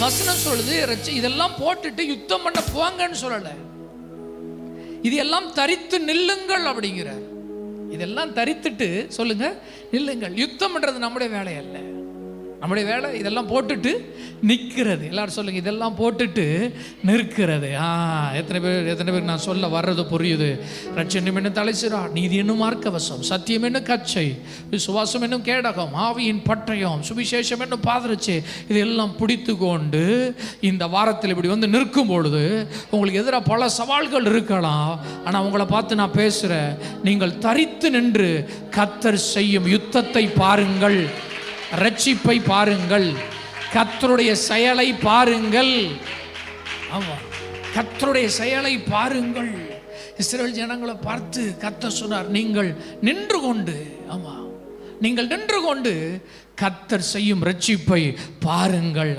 வசனம் சொல்லுது, இதெல்லாம் போட்டுட்டு யுத்தம் பண்ண போங்கன்னு சொல்லல, இது எல்லாம் தரித்து நில்லுங்கள் அப்படிங்கிறார். இதெல்லாம் தரித்துட்டு சொல்லுங்க நில்லுங்கள். யுத்தம் பண்றது நம்முடைய வேலை அல்ல, நம்முடைய வேலை இதெல்லாம் போட்டுட்டு நிற்கிறது. எல்லாரும் சொல்லுங்க, இதெல்லாம் போட்டுட்டு நிற்கிறது. எத்தனை பேர் நான் சொல்ல வர்றது புரியுது? ரட்சணியம் என்னும் தலைசிரா, நீதி என்னும் மார்க்கவசம், சத்தியம் என்னும் கச்சை, விசுவாசம் என்னும் கேடகம், ஆவியின் பட்டயம், சுவிசேஷம் என்னும் பாதரட்சை, இதெல்லாம் பிடித்து கொண்டு இந்த வாரத்தில் இப்படி வந்து நிற்கும் பொழுது உங்களுக்கு எதிராக பல சவால்கள் இருக்கலாம். ஆனால் உங்களை பார்த்து நான் பேசுகிறேன், நீங்கள் தரித்து நின்று கர்த்தர் செய்யும் யுத்தத்தை பாருங்கள், ரட்சிப்பை பாருங்கள், கர்த்தருடைய செயலை பாருங்கள். ஆமா, கர்த்தருடைய செயலை பாருங்கள். இஸ்ரவேல் ஜனங்களை பார்த்து கர்த்தர் சொன்னார், நீங்கள் நின்று கொண்டு, ஆமா நீங்கள் நின்று கொண்டு கர்த்தர் செய்யும் ரட்சிப்பை பாருங்கள்.